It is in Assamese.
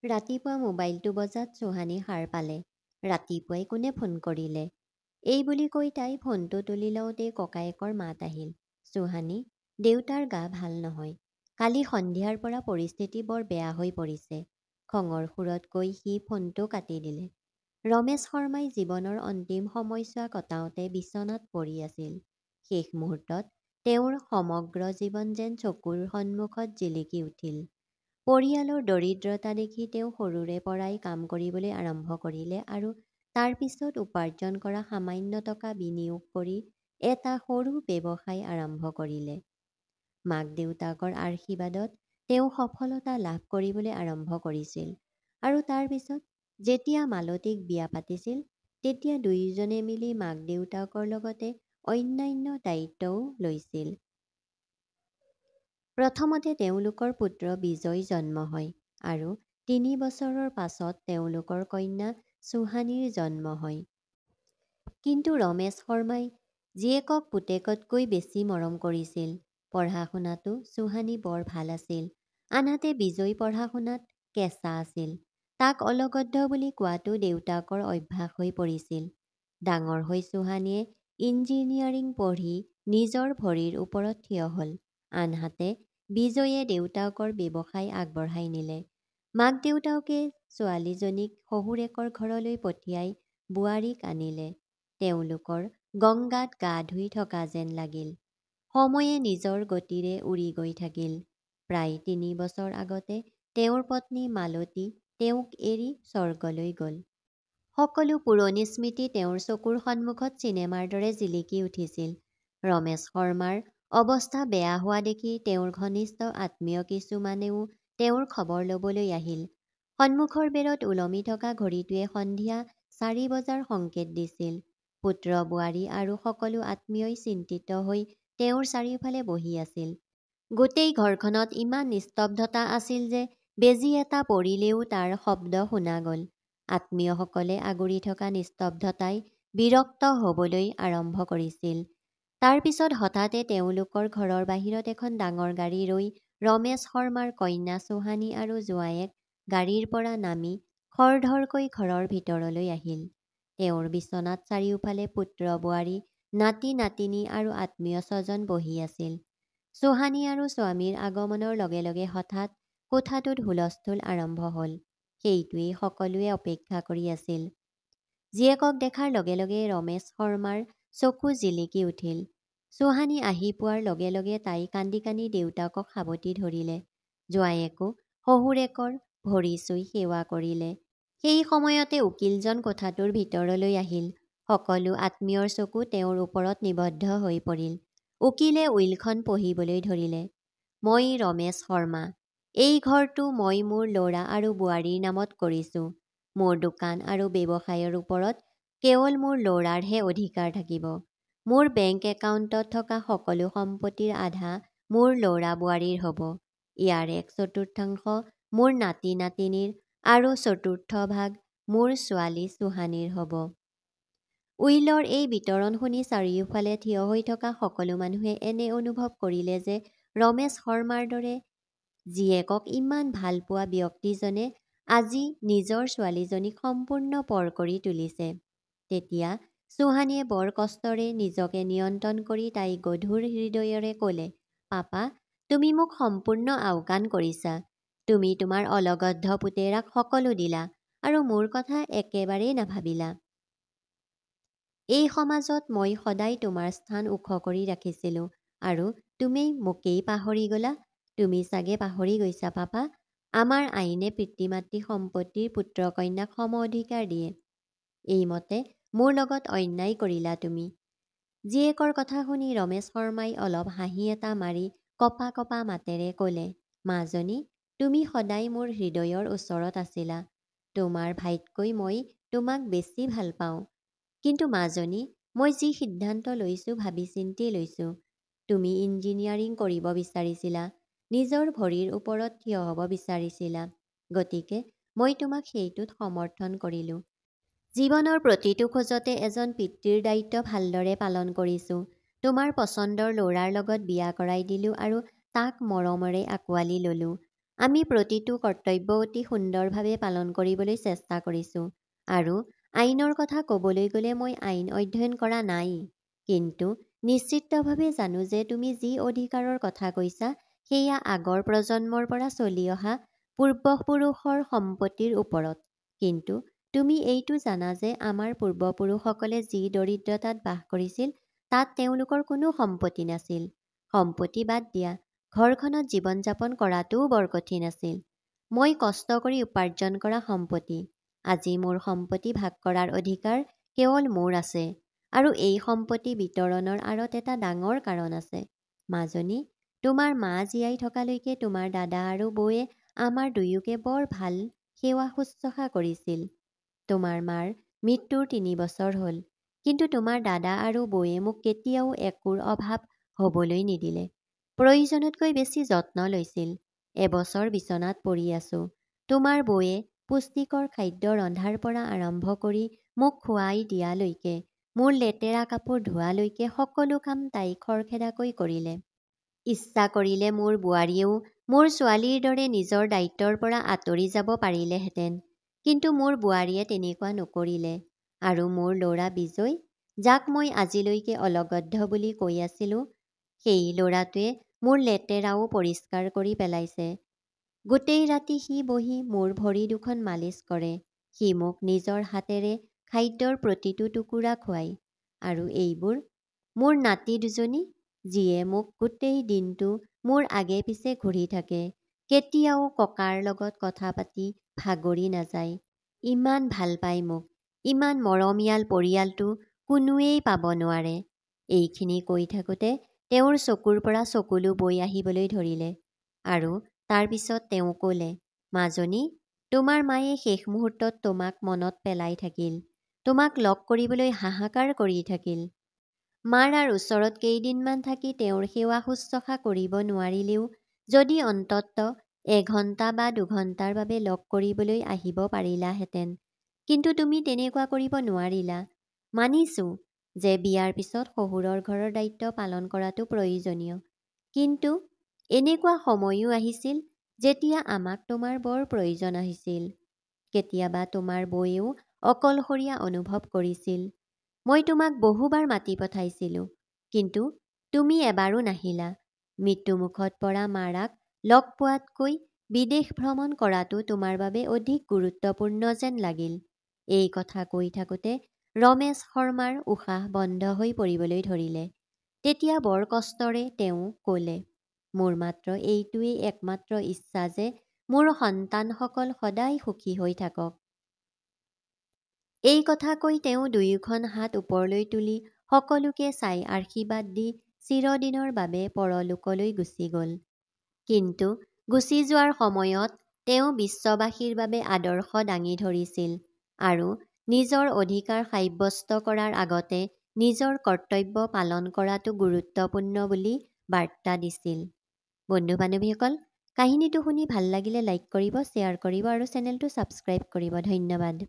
ৰাতিপুৱা মোবাইলটো বজাত চৌহানে সাৰ পালে। ৰাতিপুৱাই কোনে ফোন কৰিলে? এই বুলি কৈ তাই ফোনটো তুলি লওঁতেই ককায়েকৰ মাত আহিল। চৌহানী, দেউতাৰ গা ভাল নহয়। কালি সন্ধিয়াৰ পৰা পৰিস্থিতি বৰ বেয়া হৈ পৰিছে। খঙৰ সুৰত কৈ সি ফোনটো কাটি দিলে। ৰমেশ শৰ্মাই জীৱনৰ অন্তিম সময়ছোৱা কটাওঁতে বিচনাত পৰি আছিল। শেষ মুহূৰ্তত তেওঁৰ সমগ্ৰ জীৱন যেন চকুৰ সন্মুখত জিলিকি উঠিল। পৰিয়ালৰ দৰিদ্ৰতা দেখি তেওঁ সৰুৰে পৰাই কাম কৰিবলৈ আৰম্ভ কৰিলে আৰু তাৰ পিছত উপাৰ্জন কৰা সামান্য টকা বিনিয়োগ কৰি এটা সৰু ব্যৱসায় আৰম্ভ কৰিলে। মাক দেউতাকৰ আশীৰ্বাদত তেওঁ সফলতা লাভ কৰিবলৈ আৰম্ভ কৰিছিল আৰু তাৰ পিছত যেতিয়া মালতীক বিয়া পাতিছিল তেতিয়া দুয়োজনে মিলি মাক দেউতাকৰ লগতে অন্যান্য দায়িত্বও লৈছিল। প্ৰথমতে তেওঁলোকৰ পুত্ৰ বিজয় জন্ম হয় আৰু ৩ বছৰৰ পাছত তেওঁলোকৰ কন্যা চৌহানীৰ জন্ম হয়। কিন্তু ৰমেশ শৰ্মাই জীয়েকক পুতেকতকৈ বেছি মৰম কৰিছিল। পঢ়া-শুনাতো চৌহানী বৰ ভাল আছিল। আনহাতে বিজয় পঢ়া-শুনাত কেঁচা আছিল। তাক অলগদ্ধ বুলি কোৱাটো দেউতাকৰ অভ্যাস হৈ পৰিছিল। ডাঙৰ হৈ চৌহানীয়ে ইঞ্জিনিয়াৰিং পঢ়ি নিজৰ ভৰিৰ ওপৰত থিয় হ'ল। আনহাতে বিজয়ে দেউতাকৰ ব্যৱসায় আগবঢ়াই নিলে। মাক দেউতাকে ছোৱালীজনীক শহুৰেকৰ ঘৰলৈ পঠিয়াই বোৱাৰীক আনিলে। তেওঁলোকৰ গংগাত গা ধুই থকা যেন লাগিল। সময়ে নিজৰ গতিৰে উৰি গৈ থাকিল। প্ৰায় ৩ বছৰ আগতে তেওঁৰ পত্নী মালতী তেওঁক এৰি স্বৰ্গলৈ গ'ল। সকলো পুৰণি স্মৃতি তেওঁৰ চকুৰ সন্মুখত চিনেমাৰ দৰে জিলিকি উঠিছিল। ৰমেশ শৰ্মাৰ অৱস্থা বেয়া হোৱা দেখি তেওঁৰ ঘনিষ্ঠ আত্মীয় কিছুমানেও তেওঁৰ খবৰ ল'বলৈ আহিল। সন্মুখৰ বেৰত ওলমি থকা ঘড়ীটোৱে সন্ধিয়া ৪ বজাৰ সংকেত দিছিল। পুত্ৰ বোৱাৰী আৰু সকলো আত্মীয়ই চিন্তিত হৈ তেওঁৰ চাৰিওফালে বহি আছিল। গোটেই ঘৰখনত ইমান নিস্তব্ধতা আছিল যে বেজী এটা পৰিলেও তাৰ শব্দ শুনা গ'ল। আত্মীয়সকলে আগুৰি থকা নিস্তব্ধতাই বিৰক্ত হ'বলৈ আৰম্ভ কৰিছিল। তাৰ পিছত হঠাতে তেওঁলোকৰ ঘৰৰ বাহিৰত এখন ডাঙৰ গাড়ী ৰৈ ৰমেশ শৰ্মাৰ কন্যা চৌহানী আৰু জোঁৱায়েক গাড়ীৰ পৰা নামি খৰধৰকৈ ঘৰৰ ভিতৰলৈ আহিল। তেওঁৰ বিচনাত চাৰিওফালে পুত্ৰ বোৱাৰী, নাতি নাতিনী আৰু আত্মীয় স্বজন বহি আছিল। চৌহানী আৰু স্বামীৰ আগমনৰ লগে লগে হঠাৎ কোঠাটোত হুলস্থুল আৰম্ভ হ'ল। সেইটোৱেই সকলোৱে অপেক্ষা কৰি আছিল। জীয়েকক দেখাৰ লগে লগে ৰমেশ শৰ্মাৰ চকু জিলিকি উঠিল। চৌহানী আহি পোৱাৰ লগে লগে তাই কান্দি কান্দি দেউতাকক সাবটি ধৰিলে। জোঁৱায়েকো শহুৰেকৰ ভৰি চুই সেৱা কৰিলে। সেই সময়তে উকীলজন কোঠাটোৰ ভিতৰলৈ আহিল। সকলো আত্মীয়ৰ চকু তেওঁৰ ওপৰত নিবদ্ধ হৈ পৰিল। উকীলে উইলখন পঢ়িবলৈ ধৰিলে। মই ৰমেশ শৰ্মা। এই ঘৰটো মই মোৰ ল'ৰা আৰু বোৱাৰীৰ নামত কৰিছোঁ। মোৰ দোকান আৰু ব্যৱসায়ৰ ওপৰত কেৱল মোৰ ল'ৰাৰহে অধিকাৰ থাকিব। মোৰ বেংক একাউণ্টত থকা সকলো সম্পত্তিৰ আধা মোৰ ল'ৰা বোৱাৰীৰ হ'ব। ইয়াৰ 1/4 মোৰ নাতি নাতিনীৰ আৰু 1/4 ভাগ মোৰ ছোৱালী চৌহানীৰ হ'ব। উইলৰ এই বিতৰণ শুনি চাৰিওফালে থিয় হৈ থকা সকলো মানুহে এনে অনুভৱ কৰিলে যে ৰমেশ শৰ্মাৰ দৰে জীয়েকক ইমান ভাল পোৱা ব্যক্তিজনে আজি নিজৰ ছোৱালীজনীক সম্পূৰ্ণ পৰ কৰি তুলিছে। তেতিয়া চৌহানীয়ে বৰ কষ্টৰে নিজকে নিয়ন্ত্ৰণ কৰি তাই গধুৰ হৃদয়েৰে ক'লে, পাপা, তুমি মোক সম্পূৰ্ণ আওকাণ কৰিছা। তুমি তোমাৰ অলগদ্ধ পুতেৰাক সকলো দিলা আৰু মোৰ কথা একেবাৰেই নাভাবিলা। এই সমাজত মই সদায় তোমাৰ স্থান ওখ কৰি ৰাখিছিলোঁ আৰু তুমি মোকেই পাহৰি গ'লা। তুমি চাগে পাহৰি গৈছা পাপা, আমাৰ আইনে পিতৃ-মাতৃ সম্পত্তিৰ পুত্ৰ কন্যাক সম অধিকাৰ দিয়ে। এইমতে মোৰ লগত অন্যায় কৰিলা তুমি। জীয়েকৰ কথা শুনি ৰমেশ শৰ্মাই অলপ হাঁহি এটা মাৰি কপা কপা মাতেৰে ক'লে, মাজনী, তুমি সদায় মোৰ হৃদয়ৰ ওচৰত আছিলা। তোমাৰ ভাইতকৈ মই তোমাক বেছি ভাল পাওঁ। কিন্তু মাজনী, মই যি সিদ্ধান্ত লৈছোঁ ভাবি চিন্তি লৈছোঁ। তুমি ইঞ্জিনিয়াৰিং কৰিব বিচাৰিছিলা, নিজৰ ভৰিৰ ওপৰত থিয় হ'ব বিচাৰিছিলা। গতিকে মই তোমাক সেইটোত সমৰ্থন কৰিলোঁ। জীৱনৰ প্ৰতিটো খোজতে এজন পিতৃৰ দায়িত্ব ভালদৰে পালন কৰিছোঁ। তোমাৰ পচন্দৰ ল'ৰাৰ লগত বিয়া কৰাই দিলোঁ আৰু তাক মৰমেৰে আঁকোৱালি ল'লোঁ। আমি প্ৰতিটো কৰ্তব্য অতি সুন্দৰভাৱে পালন কৰিবলৈ চেষ্টা কৰিছোঁ। আৰু আইনৰ কথা ক'বলৈ গ'লে মই আইন অধ্যয়ন কৰা নাই, কিন্তু নিশ্চিতভাৱে জানো যে তুমি যি অধিকাৰৰ কথা কৈছা সেয়া আগৰ প্ৰজন্মৰ পৰা চলি অহা পূৰ্বপুৰুষৰ সম্পত্তিৰ ওপৰত। কিন্তু তুমি এইটো জানা যে আমাৰ পূৰ্বপুৰুষসকলে যি দৰিদ্ৰতাত বাস কৰিছিল তাত তেওঁলোকৰ কোনো সম্পত্তি নাছিল। সম্পত্তি বাদ দিয়া, ঘৰখনত জীৱন যাপন কৰাটোও বৰ কঠিন আছিল। মই কষ্ট কৰি উপাৰ্জন কৰা সম্পত্তি। আজি মোৰ সম্পত্তি ভাগ কৰাৰ অধিকাৰ কেৱল মোৰ আছে। আৰু এই সম্পত্তি বিতৰণৰ আঁৰত এটা ডাঙৰ কাৰণ আছে। মাজনী, তোমাৰ মা জীয়াই থকালৈকে তোমাৰ দাদা আৰু বৌয়ে আমাৰ দুয়োকে বৰ ভাল সেৱা শুশ্ৰূষা কৰিছিল। তোমাৰ মাৰ মৃত্যুৰ ৩ বছৰ হ'ল, কিন্তু তোমাৰ দাদা আৰু বৌয়ে মোক কেতিয়াও একোৰ অভাৱ হ'বলৈ নিদিলে। প্ৰয়োজনতকৈ বেছি যত্ন লৈছিল। এবছৰ বিচনাত পৰি আছো। তোমাৰ বৌয়ে পুষ্টিকৰ খাদ্য ৰন্ধাৰ পৰা আৰম্ভ কৰি মোক খুৱাই দিয়ালৈকে, মোৰ লেতেৰা কাপোৰ ধোৱালৈকে সকলো কাম তাই খৰখেদাকৈ কৰিলে। ইচ্ছা কৰিলে মোৰ বোৱাৰীয়েও মোৰ ছোৱালীৰ দৰে নিজৰ দায়িত্বৰ পৰা আঁতৰি যাব পাৰিলেহেঁতেন, কিন্তু মোৰ বোৱাৰীয়ে তেনেকুৱা নকৰিলে। আৰু মোৰ ল'ৰা বিজয়, যাক মই আজিলৈকে অলগদ্ধ বুলি কৈ আছিলো, সেই ল'ৰাটোৱে মোৰ লেতেৰাও পৰিষ্কাৰ কৰি পেলাইছে। গোটেই ৰাতি সি বহি মোৰ ভৰি দুখন মালিচ কৰে। সি মোক নিজৰ হাতেৰে খাদ্যৰ প্ৰতিটো টুকুৰা খুৱায়। আৰু এইবোৰ মোৰ নাতি দুজনী, যিয়ে মোক গোটেই দিনটো মোৰ আগে পিছে ঘূৰি থাকে, কেতিয়াও ককাৰ লগত কথা পাতি ভাগৰি নাযায়। ইমান ভাল পায় মোক। ইমান মৰমীয়াল পৰিয়ালটো কোনোৱেই পাব নোৱাৰে। এইখিনি কৈ থাকোঁতে তেওঁৰ চকুৰ পৰা চকুলো বৈ আহিবলৈ ধৰিলে। আৰু তাৰ পিছত তেওঁ ক'লে, মাজনী, তোমাৰ মায়ে শেষ মুহূৰ্তত তোমাক মনত পেলাই থাকিল। তোমাক লগ কৰিবলৈ হাহাকাৰ কৰি থাকিল। মাৰাৰ ওচৰত কেইদিনমান থাকি তেওঁৰ সেৱা শুশ্ৰূষা কৰিব নোৱাৰিলেও যদি অন্ততঃ ১ ঘণ্টা বা ২ ঘণ্টাৰ বাবে লগ কৰিবলৈ আহিব পাৰিলাহেঁতেন। কিন্তু তুমি তেনেকুৱা কৰিব নোৱাৰিলা। মানিছো যে বিয়াৰ পিছত শহুৰৰ ঘৰৰ দায়িত্ব পালন কৰাটো প্ৰয়োজনীয়। কিন্তু এনেকুৱা সময়ো আহিছিল যেতিয়া আমাক তোমাৰ বৰ প্ৰয়োজন আহিছিল। কেতিয়াবা তোমাৰ বৌয়েও অকলশৰীয়া অনুভৱ কৰিছিল। মই তোমাক বহুবাৰ মাতি পঠাইছিলো, কিন্তু তুমি এবাৰো নাহিলা। মৃত্যুমুখত পৰা মাৰাক লগ পোৱাতকৈ বিদেশ ভ্ৰমণ কৰাটো তোমাৰ বাবে অধিক গুৰুত্বপূৰ্ণ যেন লাগিল। এই কথা কৈ থাকোঁতে ৰমেশ শৰ্মাৰ উশাহ বন্ধ হৈ পৰিবলৈ ধৰিলে। তেতিয়া বৰ কষ্টৰে তেওঁ ক'লে, মোৰ মাত্ৰ এইটোৱেই একমাত্ৰ ইচ্ছা যে মোৰ সন্তানসকল সদায় সুখী হৈ থাকক। এই কথা কৈ তেওঁ দুয়োখন হাত ওপৰলৈ তুলি সকলোকে চাই আশীৰ্বাদ দি চিৰদিনৰ বাবে পৰলোকলৈ গুচি গ'ল। কিন্তু গুচি যোৱাৰ সময়ত তেওঁ বিশ্ববাসীৰ বাবে আদৰ্শ দাঙি ধৰিছিল আৰু নিজৰ অধিকাৰ সাব্যস্ত কৰাৰ আগতে নিজৰ কৰ্তব্য পালন কৰাটো গুৰুত্বপূৰ্ণ বুলি বাৰ্তা দিছিল। বন্ধু-বান্ধৱীসকল, কাহিনীটো শুনি ভাল লাগিলে লাইক কৰিব, শ্বেয়াৰ কৰিব আৰু চেনেলটো ছাবস্ক্ৰাইব কৰিব। ধন্যবাদ।